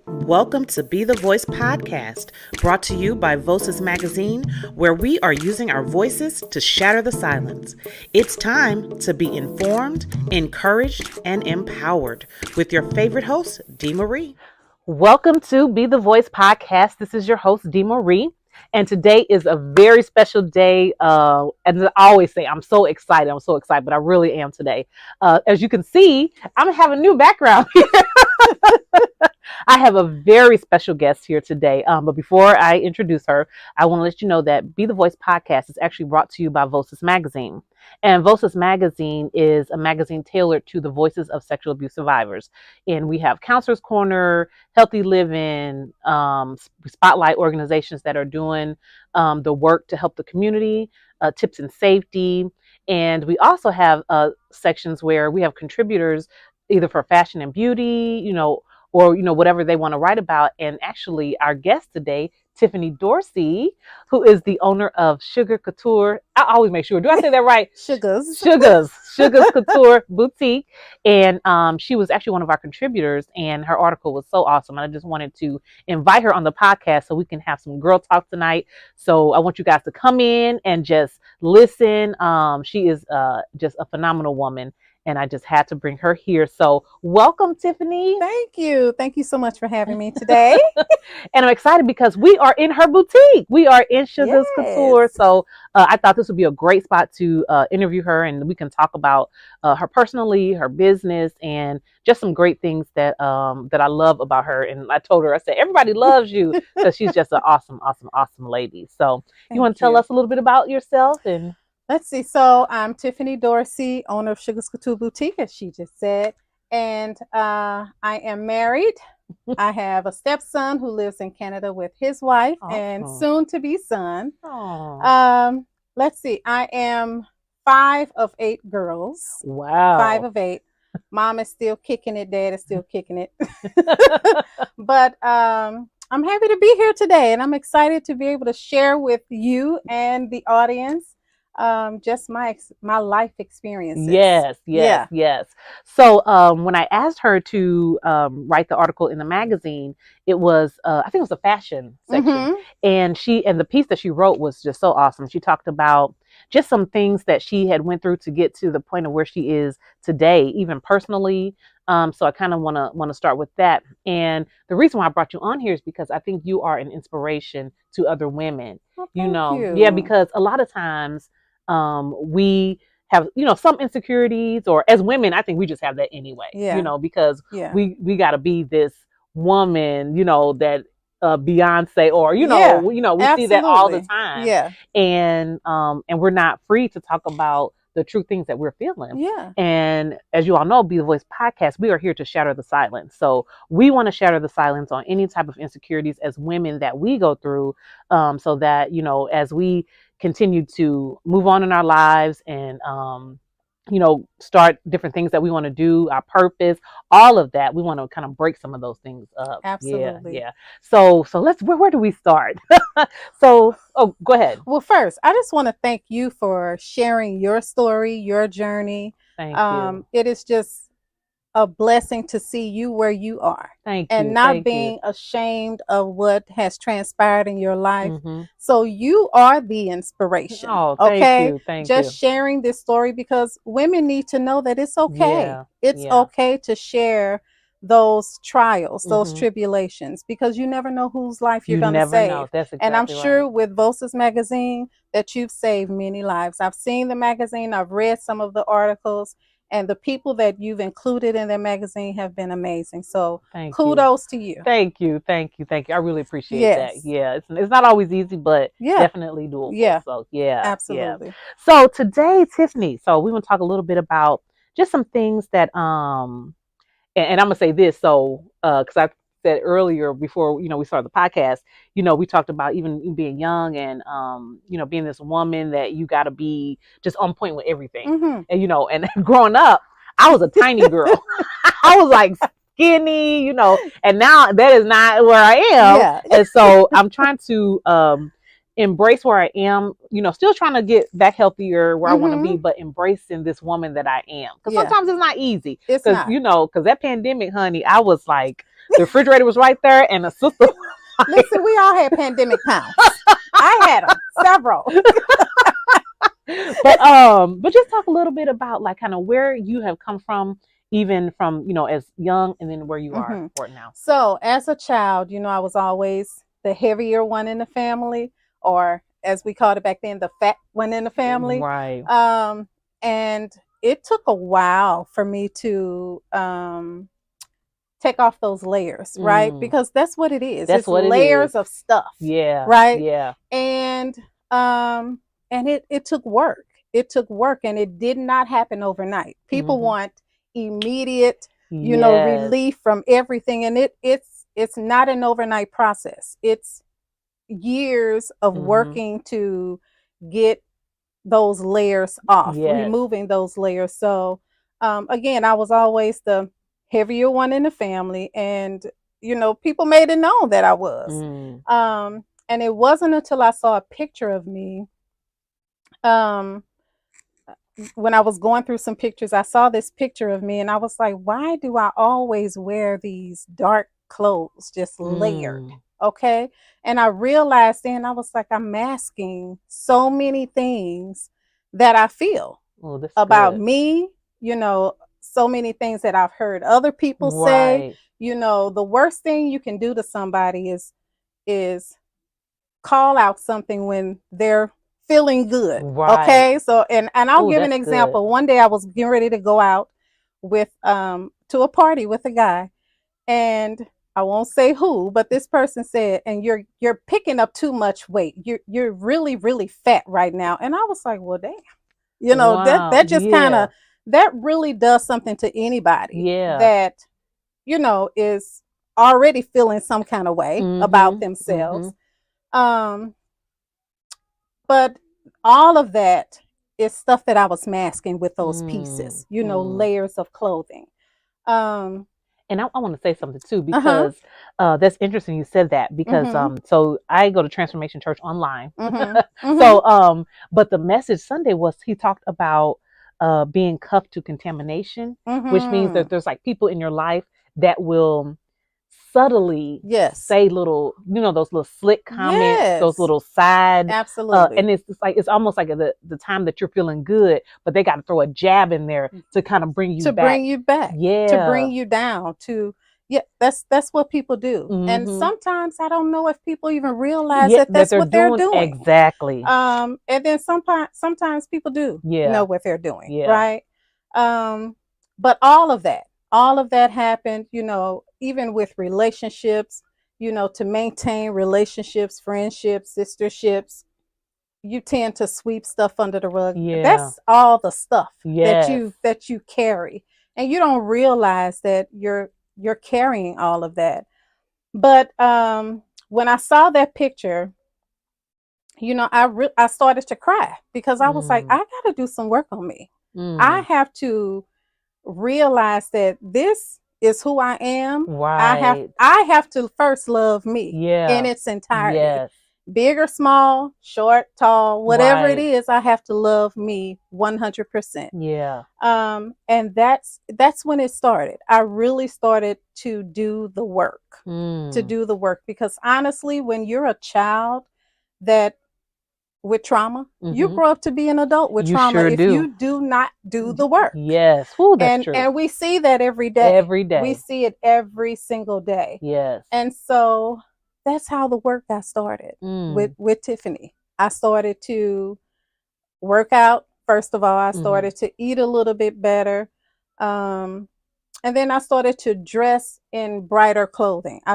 Welcome to Be the Voice podcast, brought to you by Voices Magazine, where we are using our voices to shatter the silence. It's time to be informed, encouraged, and empowered with your favorite host, Dee Marie. Welcome to Be the Voice podcast. This is your host, Dee Marie. And today is a very special day. As I always say, I'm so excited, but I really am today. As you can see, I'm having a new background here. I have a very special guest here today. But before I introduce her, I want to let you know that Be the Voice podcast is actually brought to you by Voices Magazine. And Voices Magazine is a magazine tailored to the voices of sexual abuse survivors. And we have Counselors Corner, Healthy Living, spotlight organizations that are doing the work to help the community, tips and safety. And we also have sections where we have contributors either for fashion and beauty, or whatever they want to write about. And actually our guest today, Tiffany Dorsey, who is the owner of Sugaz Kouture. I always make sure. Do I say that right? Sugaz Kouture Boutique. And she was actually one of our contributors, and her article was so awesome. And I just wanted to invite her on the podcast so we can have some girl talk tonight. So I want you guys to come in and just listen. She is just a phenomenal woman, and I just had to bring her here. So welcome, Tiffany. Thank you. Thank you so much for having me today. And I'm excited because we are in her boutique. We are in Sugaz Kouture. So I thought this would be a great spot to interview her, and we can talk about her personally, her business, and just some great things that I love about her. And I told her, I said, everybody loves you because she's just an awesome lady. So you want to tell us a little bit about yourself? And let's see. So I'm Tiffany Dorsey, owner of Sugaz Kouture Boutique, as she just said. And I am married. I have a stepson who lives in Canada with his wife and soon to be son. Let's see. I am 5 of 8 girls. Wow. 5 of 8. Mom is still kicking it. Dad is still kicking it. But I'm happy to be here today, and I'm excited to be able to share with you and the audience just my life experiences. Yes. So when I asked her to write the article in the magazine, it was I think it was a fashion section, and the piece that she wrote was just so awesome. She talked about just some things that she had went through to get to the point of where she is today, even personally. So I kind of want to start with that. And the reason why I brought you on here is because I think you are an inspiration to other women. Well, thank you. Yeah, because a lot of times we have, some insecurities, or as women, I think we just have that anyway, because we got to be this woman, that Beyonce, or, we absolutely. see that all the time. Yeah. And we're not free to talk about the true things that we're feeling. Yeah. And as you all know, Be the Voice podcast, we are here to shatter the silence. So we want to shatter the silence on any type of insecurities as women that we go through, so that, as we continue to move on in our lives and, start different things that we want to do, our purpose, all of that, we want to kind of break some of those things up. Absolutely. Yeah. So let's, where do we start? Go ahead. Well, first, I just want to thank you for sharing your story, your journey. Thank you. It is just a blessing to see you where you are. Thank you. And not being ashamed of what has transpired in your life. Mm-hmm. So you are the inspiration. Oh, thank you. Thank you. Just sharing this story, because women need to know that it's okay. Yeah. It's okay to share those trials, those tribulations, because you never know whose life you're going to save. Know. That's exactly and I'm sure right. with Voices Magazine that you've saved many lives. I've seen the magazine. I've read some of the articles. And the people that you've included in their magazine have been amazing. So kudos to you. Thank you. I really appreciate that. Yeah, it's not always easy, but definitely doable. Yeah. So absolutely. Yeah. So today, Tiffany, we want to talk a little bit about just some things that and I'm gonna say this, so because I said earlier before we started the podcast, we talked about even being young and being this woman that you got to be just on point with everything. And and growing up, I was a tiny girl. I was like skinny, and now that is not where I am. And so I'm trying to embrace where I am, still trying to get back healthier where I want to be, but embracing this woman that I am. Because sometimes it's not easy. It's not. Because that pandemic, honey, I was like The refrigerator was right there, and the sister. Listen, we all had pandemic pounds. I had them, several. But just talk a little bit about like kind of where you have come from, even from as young, and then where you are for it now. So as a child, I was always the heavier one in the family, or as we called it back then, the fat one in the family. Right. And it took a while for me to take off those layers, right? Because that's what it is. It's layers of stuff. Yeah. Right. Yeah. And it took work. It took work, and it did not happen overnight. People want immediate, relief from everything, and it's not an overnight process. It's years of working to get those layers off, removing those layers. So again, I was always the heavier one in the family, and people made it known that I was. And it wasn't until I saw a picture of me, when I was going through some pictures, I saw this picture of me, and I was like, why do I always wear these dark clothes, just layered? Okay. And I realized then, I was like, I'm masking so many things that I feel about me, so many things that I've heard other people say. The worst thing you can do to somebody is call out something when they're feeling good. Okay. So, and I'll give an example. One day I was getting ready to go out with, to a party with a guy, and I won't say who, but this person said, and you're picking up too much weight. You're really, really fat right now. And I was like, well, damn, that just kind of, that really does something to anybody that, is already feeling some kind of way about themselves. But all of that is stuff that I was masking with those pieces, layers of clothing. And I want to say something too, because that's interesting you said that, because so I go to Transformation Church online. So but the message Sunday was, he talked about being cuffed to contamination, which means that there's like people in your life that will subtly say little, those little slick comments, those little side, absolutely, and it's like, it's almost like the time that you're feeling good, but they got to throw a jab in there to kind of bring you back, to bring you down, that's what people do. And sometimes I don't know if people even realize that that's what they're doing. Exactly. And then sometimes people do know what they're doing, right? But all of that happened, even with relationships, to maintain relationships, friendships, sisterships, you tend to sweep stuff under the rug. That's all the stuff that you carry, and you don't realize that you're carrying all of that. But when I saw that picture, I started to cry, because I was like, I got to do some work on me. I have to realize that this is who I am. I have to first love me in its entirety. Big or small, short, tall, whatever it is, I have to love me 100%. And that's when it started. I really started to do the work, because honestly, when you're a child with trauma, you grow up to be an adult with trauma if you do not do the work. Ooh, that's true. And we see that every day. We see it every single day. And so that's how the work got started with Tiffany. I started to work out. First of all, I started to eat a little bit better. And then I started to dress in brighter clothing. I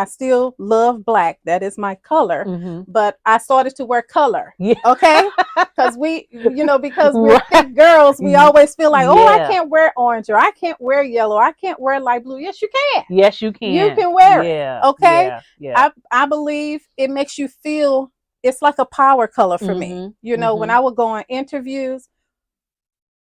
still love black. That is my color. But I started to wear color. Okay? Because because we're thick girls, we always feel like, I can't wear orange, or I can't wear yellow, I can't wear light blue. Yes, you can. Yes, you can. You can wear it. Okay? I believe it makes you feel, it's like a power color for me. When I would go on interviews,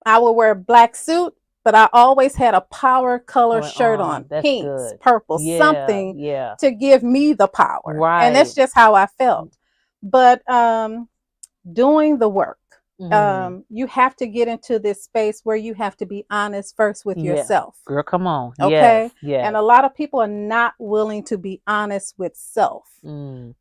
I would wear a black suit, but I always had a power color shirt on, pinks, purple, something to give me the power. And that's just how I felt. But doing the work, You have to get into this space where you have to be honest first with yourself. Girl, come on. Okay. Yes. Yes. And a lot of people are not willing to be honest with self. And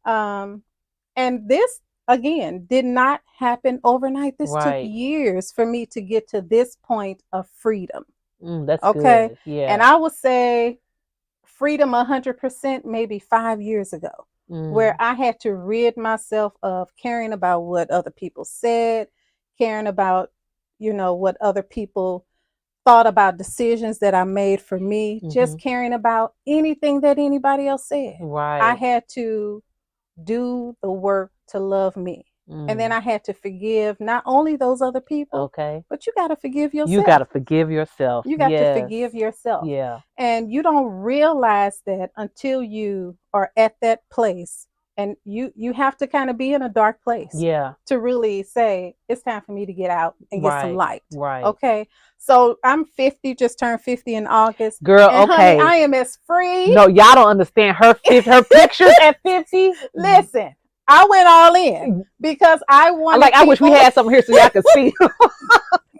this, again, did not happen overnight. This took years for me to get to this point of freedom. That's okay. Good. Yeah. And I would say freedom 100% maybe 5 years ago, where I had to rid myself of caring about what other people said, caring about, what other people thought about decisions that I made for me, just caring about anything that anybody else said. I had to do the work to love me. And then I had to forgive not only those other people, but you got to forgive yourself. You got to forgive yourself. You got to forgive yourself. Yeah. And you don't realize that until you are at that place. And you have to kind of be in a dark place to really say, it's time for me to get out and get some light. Okay. So I'm 50, just turned 50 in August. Girl, and honey, I am as free. No, y'all don't understand her pictures at 50. Listen, I went all in because I wanted I wish we had something here so y'all could see.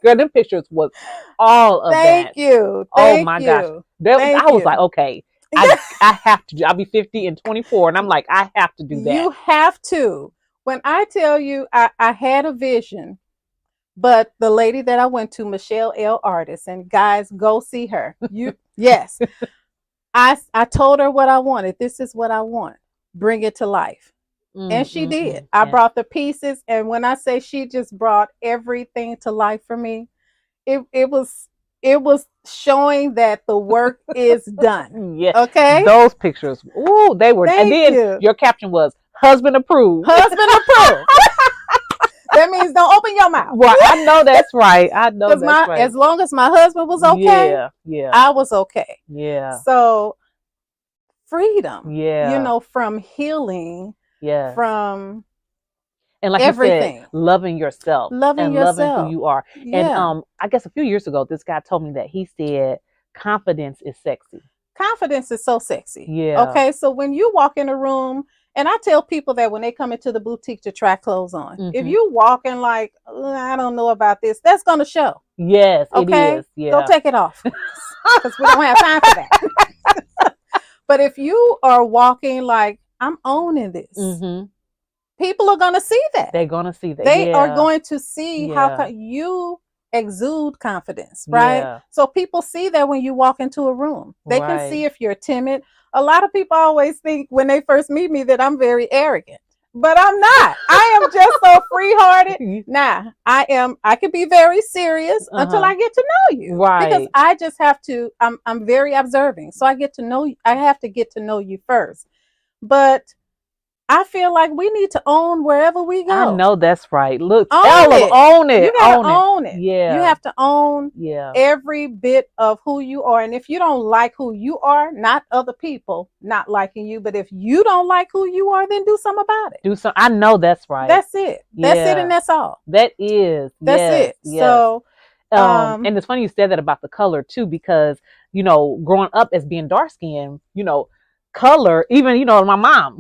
Girl, them pictures was all of Thank that. You. Oh my gosh. I was like, okay. I have to do. I'll be 50 in 24, and I'm like, I have to do that. You have to. When I tell you, I had a vision, but the lady that I went to, Michelle L. Artist, and guys, go see her. Yes, I told her what I wanted. This is what I want. Bring it to life, and she did. I brought the pieces, and when I say she just brought everything to life for me, it was showing that the work is done. Yeah. Okay. Those pictures. Ooh, they were. And then your caption was husband approved. Husband approved. That means don't open your mouth. Well, I know that's right. I know that's right. As long as my husband was okay, I was okay. Yeah. So freedom. Yeah. From healing. Yeah. From and like everything. You said, loving yourself. Loving who you are. Yeah. And I guess a few years ago, this guy told me that he said confidence is sexy. Confidence is so sexy. Yeah. Okay. So when you walk in a room, and I tell people that when they come into the boutique to try clothes on, if you walking like, I don't know about this, that's going to show. Yes, okay? It is. Yeah. Go take it off because we don't have time for that. But if you are walking like, I'm owning this, people are going to see that. They're going to see that. They are going to see how you exude confidence, right? Yeah. So people see that when you walk into a room. They can see if you're timid. A lot of people always think when they first meet me that I'm very arrogant, but I'm not. I am just so free-hearted. Nah, I can be very serious until I get to know you. Right. Because I just have to, I'm very observing. So I have to get to know you first. But I feel like we need to own wherever we go. I know that's right. Look, own it. You gotta own it. Yeah. You have to own every bit of who you are. And if you don't like who you are, not other people not liking you, but if you don't like who you are, then do something about it. Do something. I know that's right. That's it. That's it, and that's all. That is. That's it. Yes. So and it's funny you said that about the color too, because growing up as being dark skinned, color, even my mom,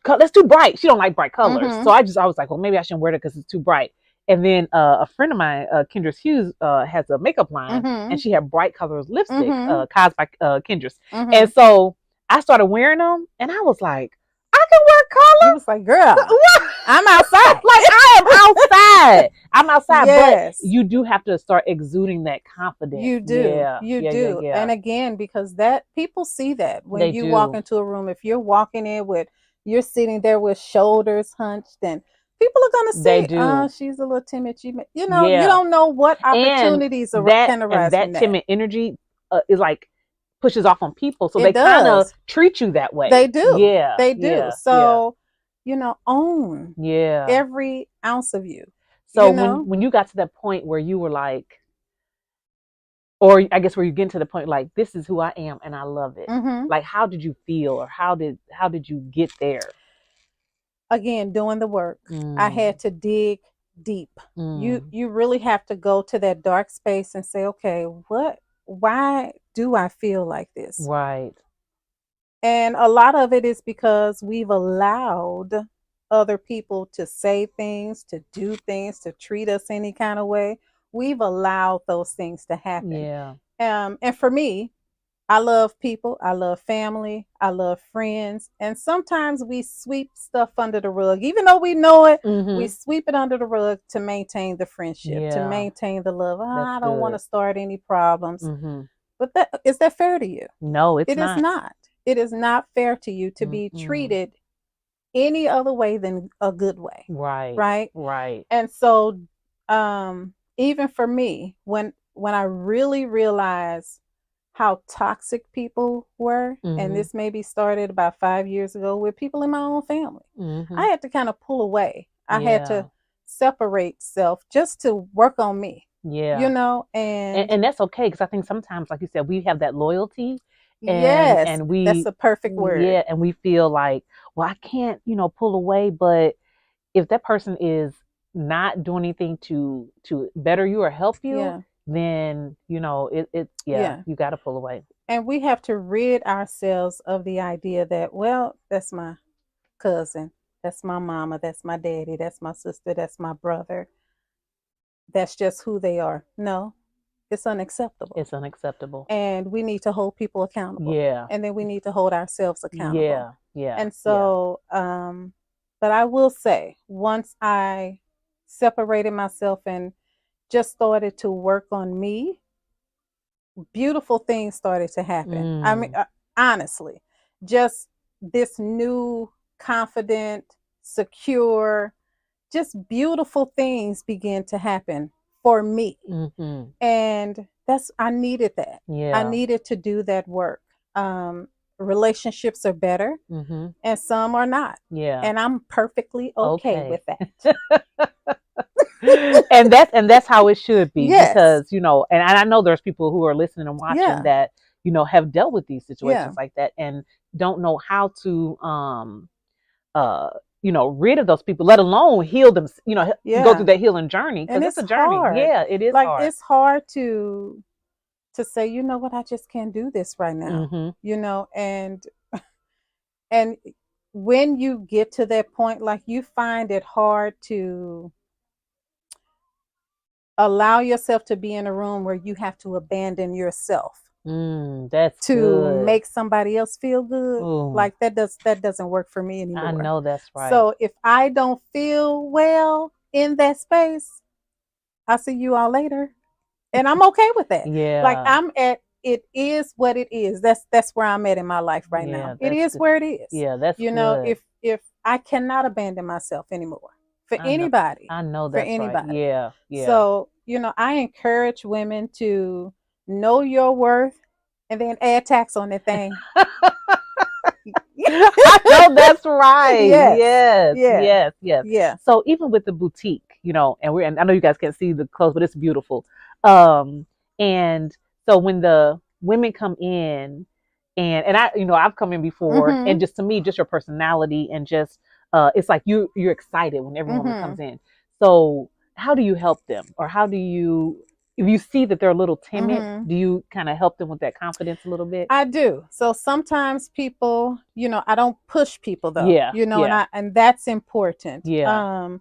that's too bright. She don't like bright colors. So I was like, well, maybe I shouldn't wear it because it's too bright. And then a friend of mine, Kendra Hughes, has a makeup line, and she had bright colors lipstick, Cos by Kendra. And so I started wearing them, and I was like, I can wear color. You was like, girl, I'm outside. Like I am outside. I'm outside. Yes. But you do have to start exuding that confidence. You do. You do. Yeah. And again, because that people see that when you walk into a room, if you're walking in you're sitting there with shoulders hunched, and people are going to say, oh, she's a little timid. You don't know what opportunities are can arise and that timid energy is like pushes off on people. So they kind of treat you that way. They do. Yeah. They do. Yeah. So, own every ounce of you. So when you got to that point where you were like, or I guess where you get to the point like, this is who I am and I love it. Like, how did you feel, or how did you get there? Again, doing the work. I had to dig deep. You really have to go to that dark space and say, okay, why do I feel like this? Right. And a lot of it is because we've allowed other people to say things, to do things, to treat us any kind of way. We've allowed those things to happen. Yeah. And for me, I love people, I love family, I love friends, and sometimes we sweep stuff under the rug. Even though we know it, we sweep it under the rug to maintain the friendship, to Yeah. maintain the love. Oh, That's I don't want good. to start any problems. Mm-hmm. But that is that fair to you? No, it's It is not. not. It is not fair to you to be Mm-mm. treated any other way than a good way. Right. Right? Right. And so even for me, when I really realized how toxic people were, and this maybe started about 5 years ago with people in my own family, I had to kind of pull away. I had to separate self just to work on me. Yeah. You know, and that's okay, because I think sometimes, like you said, we have that loyalty, yes, and we that's a perfect word. Yeah, and we feel like, well, I can't, pull away, but if that person is not doing anything to better you or help you, then you got to pull away. And we have to rid ourselves of the idea that, well, that's my cousin, that's my mama, that's my daddy, that's my sister, that's my brother. That's just who they are. No, it's unacceptable. It's unacceptable. And we need to hold people accountable. Yeah. And then we need to hold ourselves accountable. Yeah. Yeah. And so, but I will say, once I separated myself and just started to work on me, beautiful things started to happen. I mean, honestly, just this new, confident, secure, just beautiful things began to happen for me. And I needed that. Yeah. I needed to do that work. Relationships are better, and some are not. Yeah. And I'm perfectly okay with that. and that's how it should be. Yes. Because and I know there's people who are listening and watching that have dealt with these situations like that and don't know how to rid of those people, let alone heal them, go through that healing journey, because it's a journey. Hard. Yeah, it is hard. It's hard to say, you know what, I just can't do this right now. And when you get to that point, like, you find it hard to allow yourself to be in a room where you have to abandon yourself that's to good. make somebody else feel good. Like, that doesn't work for me anymore. I know that's right. So if I don't feel well in that space, I'll see you all later, and I'm okay with that. Yeah, like, it is what it is. That's where I'm at in my life right now. It is where it is. Yeah, that's good. If I cannot abandon myself anymore for anybody. I know that's for anybody. Right. Yeah. So, I encourage women to know your worth and then add tax on that thing. I know that's right. Yes. So even with the boutique, and I know you guys can't see the clothes, but it's beautiful. And so when the women come in, and I, I've come in before, and just, to me, just your personality and just it's like you're excited when every woman comes in. So how do you help them, or how do you, if you see that they're a little timid, do you kind of help them with that confidence a little bit? I do. So sometimes people, I don't push people though. And that's important. Yeah.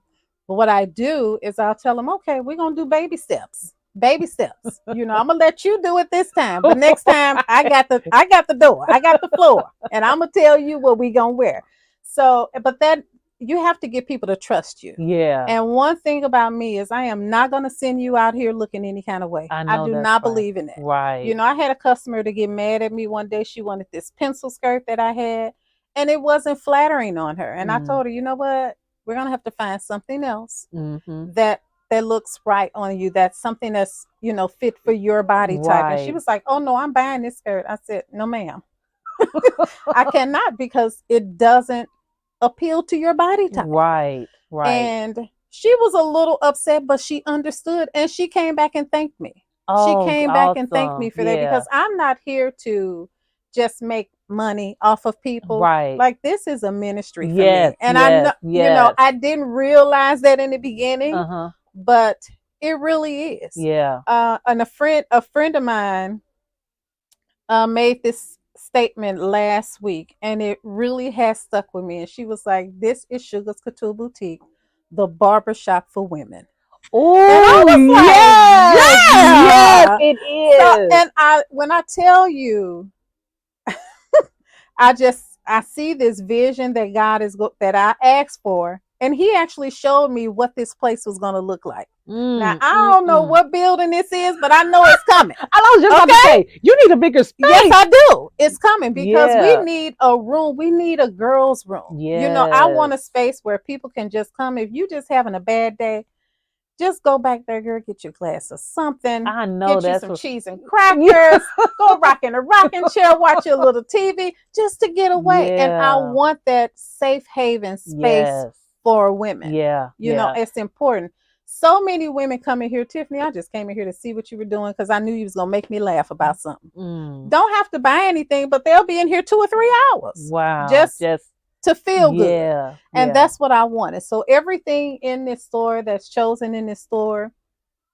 But what I do is I'll tell them, okay, we're gonna do baby steps. Baby steps. I'm gonna let you do it this time, but next time I got the door, I got the floor, and I'm gonna tell you what we gonna wear. So, but that, you have to get people to trust you. Yeah. And one thing about me is I am not going to send you out here looking any kind of way. I do not believe in that. Right. I had a customer to get mad at me one day. She wanted this pencil skirt that I had, and it wasn't flattering on her. And I told her, you know what? We're going to have to find something else that looks right on you. That's something that's, fit for your body type. Right. And she was like, oh no, I'm buying this skirt. I said, no, ma'am. I cannot, because it doesn't appeal to your body type. Right. And she was a little upset, but she understood, and she came back and thanked me. She came back and thanked me for that, because I'm not here to just make money off of people. Right. Like, this is a ministry for me. And I know, I didn't realize that in the beginning, but it really is. Yeah. And a friend of mine made this statement last week, and it really has stuck with me. And she was like, "This is Sugaz Kouture Boutique, the barbershop for women." And I Oh, was yes. Yes, like, it "Yeah!" So, is. and when I tell you, I see this vision that that I asked for, and He actually showed me what this place was going to look like. Now I don't know what building this is, but I know it's coming. I was just about to say, you need a bigger space. Yes, I do. It's coming because we Yeah. need a room. We need a girls' room. You know, I want a space where people can just come. If you just having a bad day, just go back there, girl, get your glass of something. I know get you that's some what. cheese and crackers. Go rock in a rocking chair, watch a little TV, just to get away. And I Yeah. want that safe haven space Yes. for women. Yeah. You know, it's important. So many women come in here, Tiffany. I just came in here to see what you were doing because I knew you was gonna make me laugh about something. Don't have to buy anything, but they'll be in here 2 or 3 hours. Wow. Just to feel good. Yeah. And that's what I wanted. So everything in this store that's chosen in this store,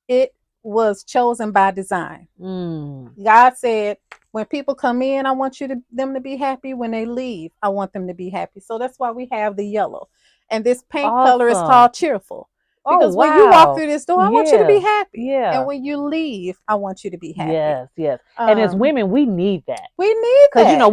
it was chosen by design. God said, when people come in, I want them to be happy. When they leave, I want them to be happy. So that's why we have the yellow. And this paint color is called cheerful. Because when you walk through this door, I want you to be happy. Yeah. And when you leave, I want you to be happy. Yes, yes. And as women, we need that. We need that. Because, you know,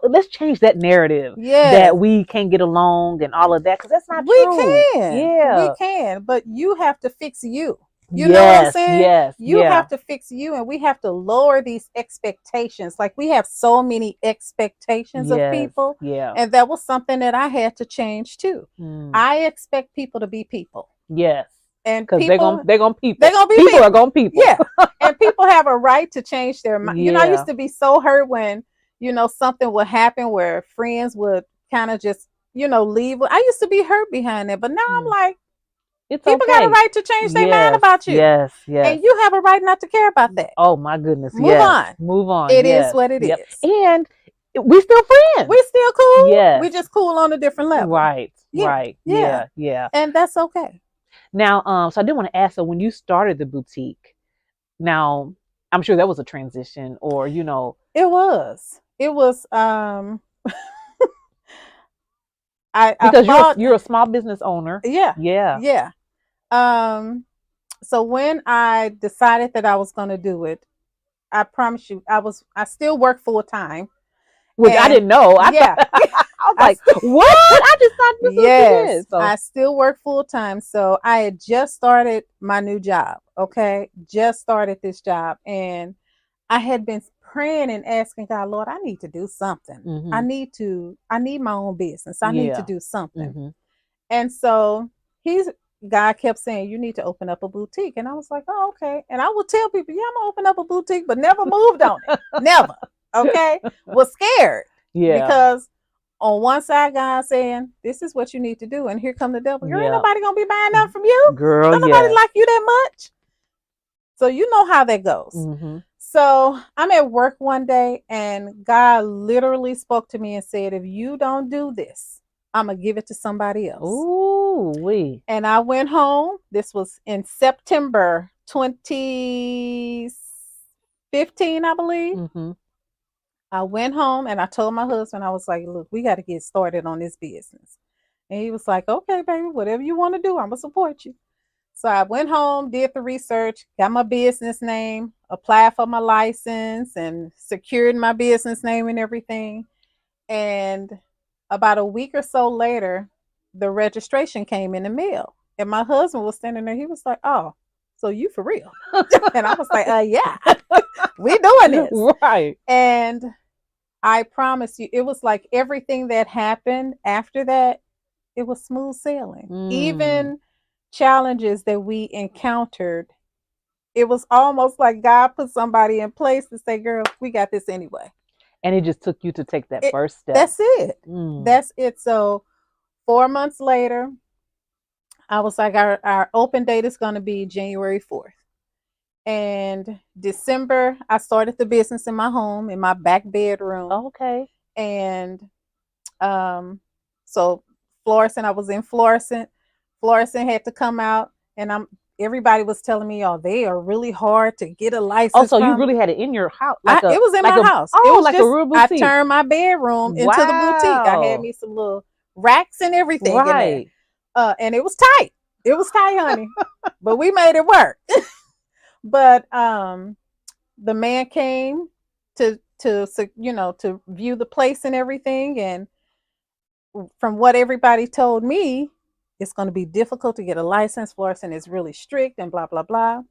let's change that narrative that we can't get along and all of that. Because that's not true. We can. Yeah. We can. But you have to fix you. You know what I'm saying? Yes. You have to fix you, and we have to lower these expectations. Like, we have so many expectations of people. Yeah. And that was something that I had to change too. I expect people to be people. Yes. And because they're gonna people. They're gonna be people are gonna people. Yeah. And people have a right to change their mind. You know, I used to be so hurt when, you know, something would happen where friends would kind of just, you know, leave. I used to be hurt behind that, but now I'm like, people got a right to change their mind about you. Yes, yes. And you have a right not to care about that. Oh my goodness. Move on. Move on. It is what it is. And we still friends. We still cool. Yes. We just cool on a different level. Right. Right. Yeah. And that's okay. Now, so I did want to ask, so when you started the boutique, now I'm sure that was a transition, or you know. It was. Because you're a small business owner. Yeah. So when I decided that I was going to do it, I promise you, I still work full time, which I didn't know. I was like, what? I just thought this was yes. So. I still work full time, so I had just started my new job. Okay, just started this job, and I had been praying and asking God, Lord, I need to do something. Mm-hmm. I need my own business. I need to do something. Mm-hmm. And so God kept saying, you need to open up a boutique. And I was like, oh, okay. And I would tell people, yeah, I'm gonna open up a boutique, but never moved on it. Never. Okay. Was scared. Yeah. Because on one side, God saying, this is what you need to do. And here come the devil. Girl, ain't nobody gonna be buying nothing from you. Girl, ain't nobody like you that much. So you know how that goes. Mm-hmm. So I'm at work one day, and God literally spoke to me and said, if you don't do this, I'm going to give it to somebody else. Ooh, wee. And I went home. This was in September 2015, I believe. Mm-hmm. I went home and I told my husband, I was like, look, we got to get started on this business. And he was like, okay, baby, whatever you want to do, I'm going to support you. So I went home, did the research, got my business name, applied for my license, and secured my business name and everything. And about a week or so later, the registration came in the mail. And my husband was standing there. He was like, oh, so you for real? And I was like, yeah, we doing this. Right. And I promise you, it was like everything that happened after that, it was smooth sailing. Even challenges that we encountered, it was almost like God put somebody in place to say, girl, we got this anyway. And it just took you to take that first step. That's it. That's it. So 4 months later, I was like, our open date is going to be January 4th. And December, I started the business in my home, in my back bedroom. Okay. And so Florissant, I was in Florissant. Florissant had to come out, and everybody was telling me, oh, they are really hard to get a license Oh, so you from. really had it in your house, It was in my house. It oh, was like a just, real I boutique. turned my bedroom into the boutique. I had Wow. me some little racks and everything in there. Right. And it was tight. It was tight, honey. But we made it work. But the man came to to view the place and everything, and from what everybody told me, it's going to be difficult to get a license for us, and it's really strict and blah blah blah.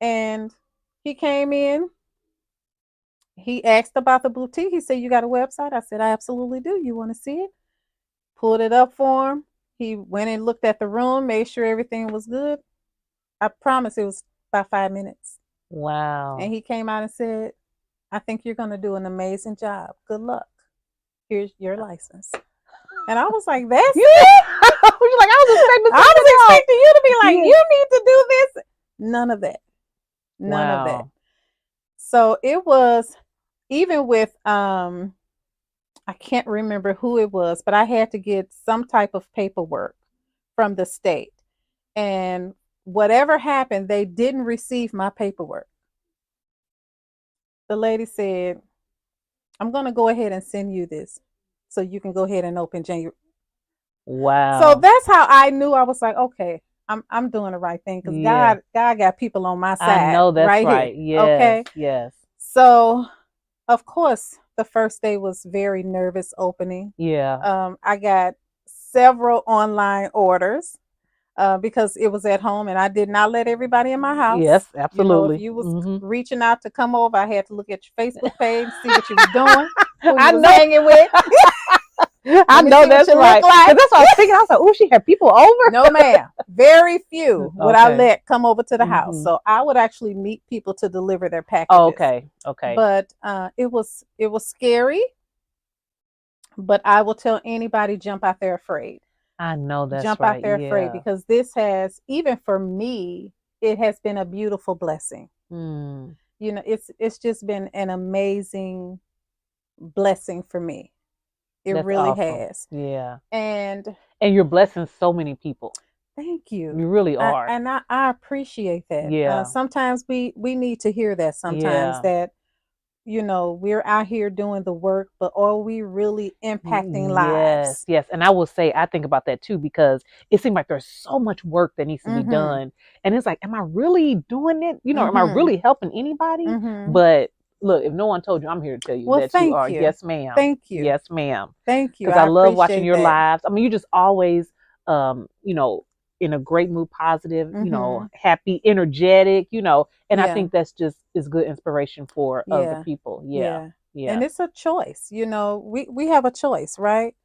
And he came in, he asked about the boutique. He said, "You got a website?" I said, "I absolutely do. You want to see it?" Pulled it up for him. He went and looked at the room, made sure everything was good. I promise it was about 5 minutes. Wow. And he came out and said, "I think you're going to do an amazing job. Good luck. Here's your license." And I was like, "That's it." I was expecting you to be like, Yeah. "You need to do this." None of that. None of that. So it was, even with I can't remember who it was, but I had to get some type of paperwork from the state. And whatever happened, they didn't receive my paperwork. The lady said, "I'm going to go ahead and send you this so you can go ahead and open January." Wow. So that's how I knew. I was like, okay, I'm doing the right thing, because Yeah. God got people on my side. I know that's right here. Yes, okay. Yes. So of course the first day was very nervous opening. Yeah. I got several online orders because it was at home, and I did not let everybody in my house. Yes, You know, absolutely. if you was Mhm. reaching out to come over, I had to look at your Facebook page, see what you was doing, who you I was know. hanging with. I me know see what that's you look right. 'Cause like. that's what I was thinking. I was like, "Oh, she had people over." No, ma'am. Very few would I Okay. let come over to the house. Mhm. So I would actually meet people to deliver their packages. Oh, okay. Okay. But it was scary. But I will tell anybody, jump out there afraid. I know that's Jump right. out there afraid, Yeah. because this has, even for me, it has been a beautiful blessing. Mm. You know, it's just been an amazing blessing for me. It That's really awesome. has. Yeah. And you're blessing so many people. thank you. You really are. I appreciate that. Yeah. Sometimes we need to hear that sometimes, Yeah. that, you know, we're out here doing the work, but are we really impacting lives? Yes. And I will say, I think about that too, because it seems like there's so much work that needs to be Mhm. done. And it's like, am I really doing it? You know, am I Mhm. really helping anybody? Mhm. But look, if no one told you, I'm here to tell you Well, that you thank are. you. Yes, ma'am. Thank you. Yes, ma'am. Thank you. Because I love watching appreciate your that. lives. I mean, you just always, you know, in a great mood, positive, you know, Mhm. happy, energetic, you know, and I Yeah. think that's just is good inspiration for other Yeah. people. Yeah. Yeah. And it's a choice. You know, we have a choice, right?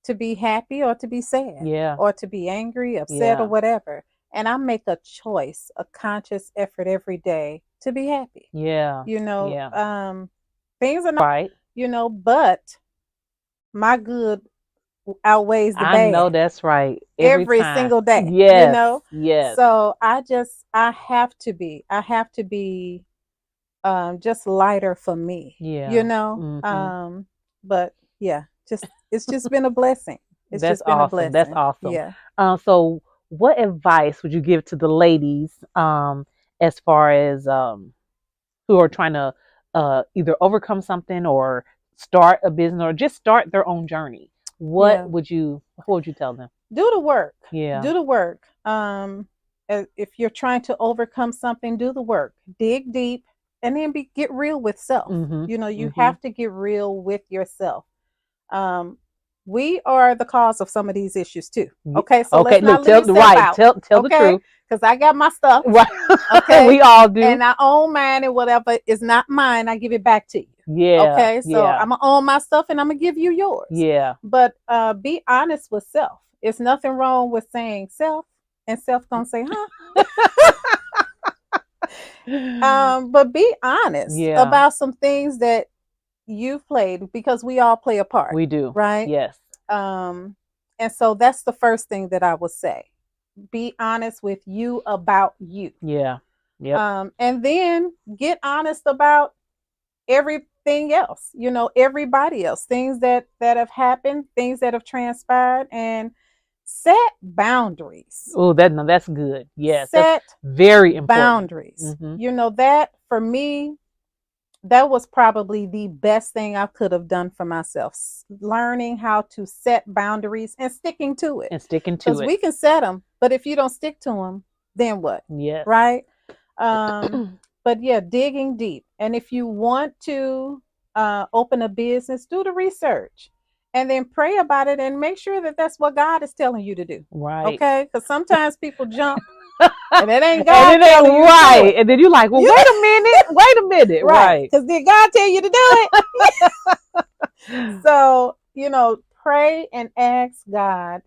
To be happy or to be sad, Yeah. or to be angry, upset, Yeah. or whatever. And I make a choice, a conscious effort every day to be happy. Yeah. You know, Yeah. things are not Right. you know, but my good outweighs the I know bad that's right. every Time. single day. You Yes. know? Yes. So I have to be just lighter for me. Yeah. You know? Mhm. But yeah, it's just been a blessing. It's That's just been a awesome. That's blessing. awesome. Yeah. So what advice would you give to the ladies as far as who are trying to either overcome something or start a business or just start their own journey? Yeah. What would you tell them? Do the work. Yeah. Do the work. If you're trying to overcome something, do the work. Dig deep, and then get real with self. Mhm. You know, you Mhm. have to get real with yourself. We are the cause of some of these issues too. Okay, so let's not leave self out. Tell the Okay, truth. because I got my stuff. Right. Okay, We all do. and I own mine, and whatever is not mine, I give it back to you. Yeah. Okay, so Yeah. I'm gonna own my stuff, and I'm gonna give you yours. Yeah. But be honest with self. It's nothing wrong with saying self, and self gonna say, huh? But be honest Yeah. about some things that you've played, because we all play a part. We do. Right? Yes. And so that's the first thing that I would say. Be honest with you about you. Yeah. Yep. And then get honest about everything else, you know, everybody else, things that have happened, things that have transpired, and set boundaries. Oh, that's good. Yes, that's Set very important. boundaries. Mhm. You know, that for me, that was probably the best thing I could have done for myself. Learning how to set boundaries and sticking to it. And sticking to Because it. we can set them, but if you don't stick to them, then what? Yes. Right? But yeah, digging deep. And if you want to open a business, do the research and then pray about it and make sure that that's what God is telling you to do. Right. Okay? Because sometimes people jump and it ain't God and it ain't telling you right. to do it. And then you're like, well, You- wait a minute. Wait a minute. Right. Because did God tell you to do it? So, you know, pray and ask God,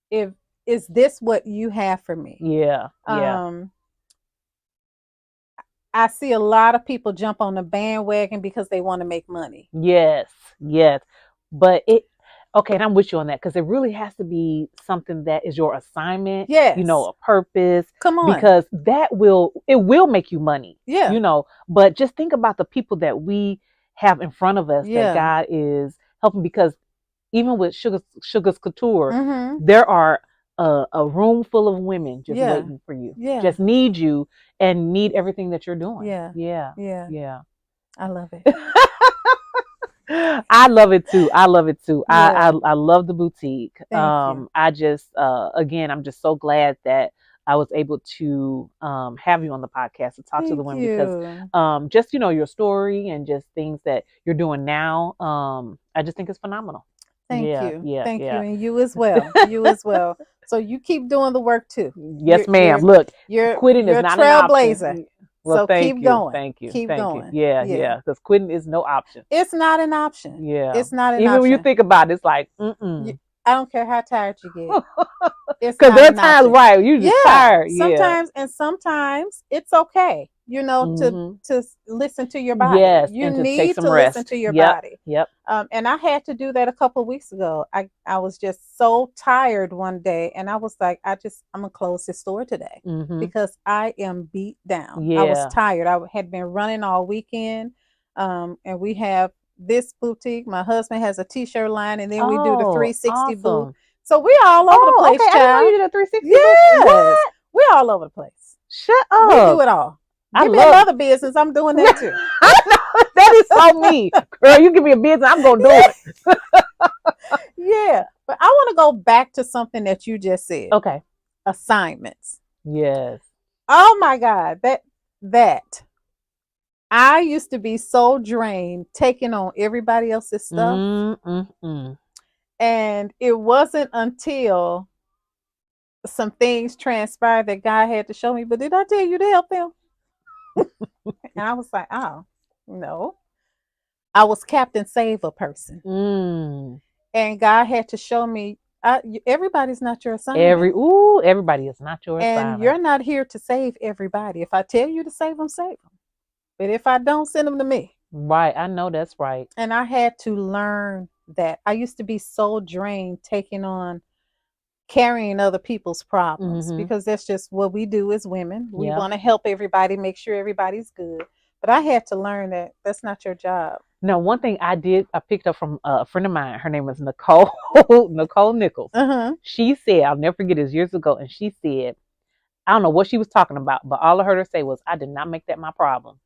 if is this what you have for me? Yeah. Yeah. I see a lot of people jump on the bandwagon because they want to make money. Yes. Yes. But okay, and I'm with you on that, because it really has to be something that is your assignment. Yes. You know, a purpose. Come on. Because it will make you money. Yeah. You know, but just think about the people that we have in front of us Yeah. that God is helping, because even with Sugaz Kouture, Mm-hmm. there are a room full of women just Yeah. waiting for you. Yeah. Just need you and need everything that you're doing. Yeah. Yeah. Yeah. Yeah. I love it. I love it too. I love it too. Yeah. I love the boutique. Thank you. I just again, I'm just so glad that I was able to have you on the podcast to talk to the women, because just, you know, your story and just things that you're doing now, I just think it's phenomenal. Thank Yeah, you. yeah, Thank yeah. you. And you as well. You as well. So you keep doing the work too. Yes, ma'am. Look, quitting is not an trailblazer. option. Well, So thank keep you. going. Thank you. Keep Thank going. you. Yeah, Yeah. yeah. Because quitting is no option. It's not an option. Yeah. It's not an Even option. when you think about it, it's like, mm-mm. I don't care how tired you get. It's Because not there are an times, option. right? You're just tired. Sometimes, and sometimes it's okay, you know, Mhm. to listen to your body. Yes, You and to need take some to rest. listen to your Yep, body. Yep. And I had to do that a couple of weeks ago. I was just so tired one day, and I was like, I'm gonna close this store today Mhm. because I am beat down. Yeah. I was tired. I had been running all weekend, and we have this boutique. My husband has a t-shirt line, and then we do the 360 booth. Awesome. So we all over the place, okay. child. I didn't know you did a 360 Yes. What? We all over the place. Shut up. We do it all. Give me another business. I'm doing that too. I know. That is so me. Girl, you give me a business, I'm going to do it. Yeah. But I want to go back to something that you just said. Okay. Assignments. Yes. Oh my God. That. I used to be so drained taking on everybody else's stuff. Mm-mm-mm. And it wasn't until some things transpired that God had to show me, but did I tell you to help them? And I was like, oh, no. I was Captain Save a person. And God had to show me, everybody's not your assignment. Everybody is not your assignment. And you're not here to save everybody. If I tell you to save them, save them. But if I don't, send them to me. Right. I know that's right. And I had to learn that. I used to be so drained carrying other people's problems, because that's just what we do as women. We want to help everybody, make sure everybody's good. But I had to learn that that's not your job. No, one thing I picked up from a friend of mine. Her name was Nicole Nichols. She said, I'll never forget this, years ago, and she said, I don't know what she was talking about, but all I heard her say was, I did not make that my problem.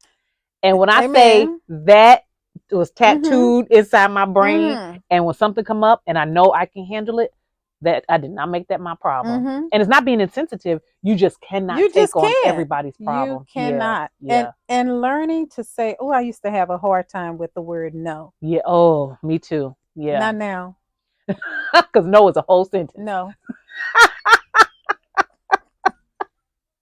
And when I say that, it was tattooed inside my brain, and when something come up and I know I can handle it, that I did not make that my problem. And it's not being insensitive. You just cannot take on everybody's problem. You cannot. Yeah. And learning to say, oh, I used to have a hard time with the word no. Yeah. Oh, me too. Yeah. Not now. Because no is a whole sentence. No.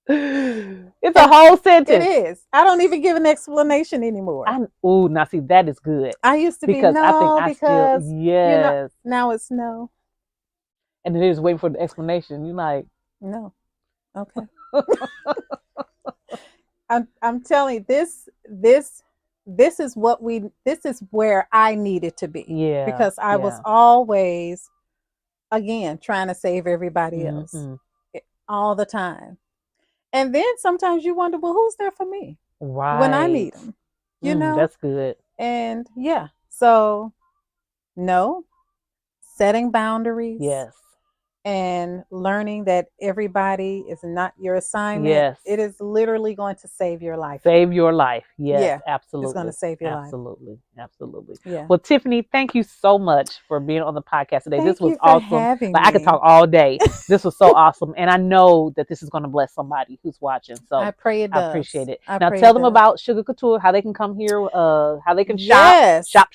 It's a whole sentence. It is. I don't even give an explanation anymore. Now see, that is good. I used to because be no, I think I because still, yes. You know, now it's no. And then they're just waiting for the explanation. You're like, no. Okay. I'm telling you, this is where I needed to be. Yeah. Because I was always, again, trying to save everybody else all the time. And then sometimes you wonder, well, who's there for me? Right. When I need them. You know? That's good. And so, no. Setting boundaries. Yes. and learning that everybody is not your assignment. Yes. It is literally going to save your life. Save your life. Yes, Yeah, absolutely. it's going to save your life. Absolutely. Absolutely. Yeah. Well, Tiffany, thank you so much for being on the podcast today. Thank This was you for awesome. having Like, I could me. talk all day. This was so awesome. And I know that this is going to bless somebody who's watching. So I pray it does. I appreciate it. I Now pray tell it them does. about Sugaz Kouture, how they can come here, how they can Yes. shop.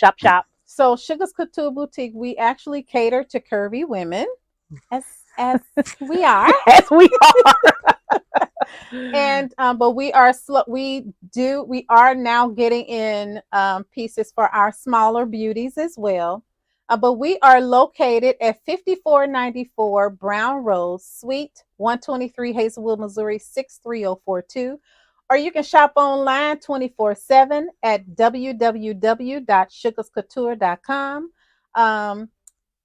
So Sugaz Kouture Boutique, we actually cater to curvy women, as we are. As we are. And but we are we are now getting in pieces for our smaller beauties as well. But we are located at 5494 Brown Road, Suite 123, Hazelwood, Missouri 63042. Or you can shop online 24/7 at www.sugazkouture.com.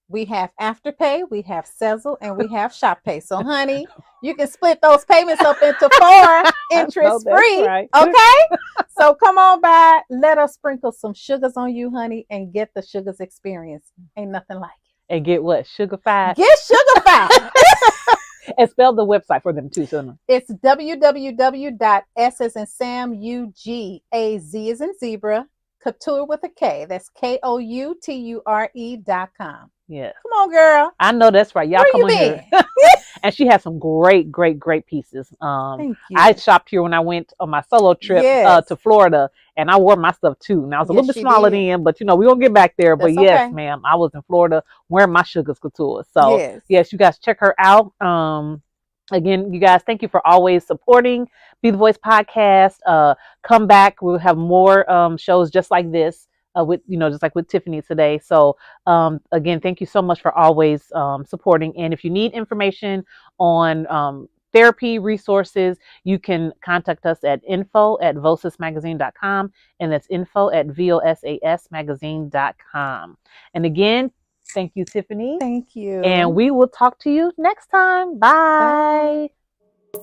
We have Afterpay, we have Sezzle, and we have ShopPay. So, honey, you can split those payments up into 4 interest free. Right. Okay? So come on by. Let us sprinkle some sugars on you, honey, and get the Sugaz experience. Ain't nothing like it. And get what? Sugarfied? Get Sugarfied. And spell the website for them too. So it's www.s as in Sam, UGAZ as in zebra, couture with a K. That's KOUTURE.com. Yes. Come on, girl. I know that's right. Y'all Where come you on been? here. And she has some great pieces. Thank you. I shopped here when I went on my solo trip to Florida, and I wore my stuff too. Now I was a little bit smaller then, but we're gonna get back there. But yes, okay. ma'am, I was in Florida wearing my Sugaz Kouture. So yes, you guys check her out. Again, you guys, thank you for always supporting Be the Voice podcast. Come back. We'll have more shows just like this. With just like with Tiffany today. So again, thank you so much for always supporting. And if you need information on therapy resources, you can contact us at info@vosasmagazine.com, and that's info@vosasmagazine.com. And again, thank you, Tiffany. Thank you. And we will talk to you next time. Bye. Bye.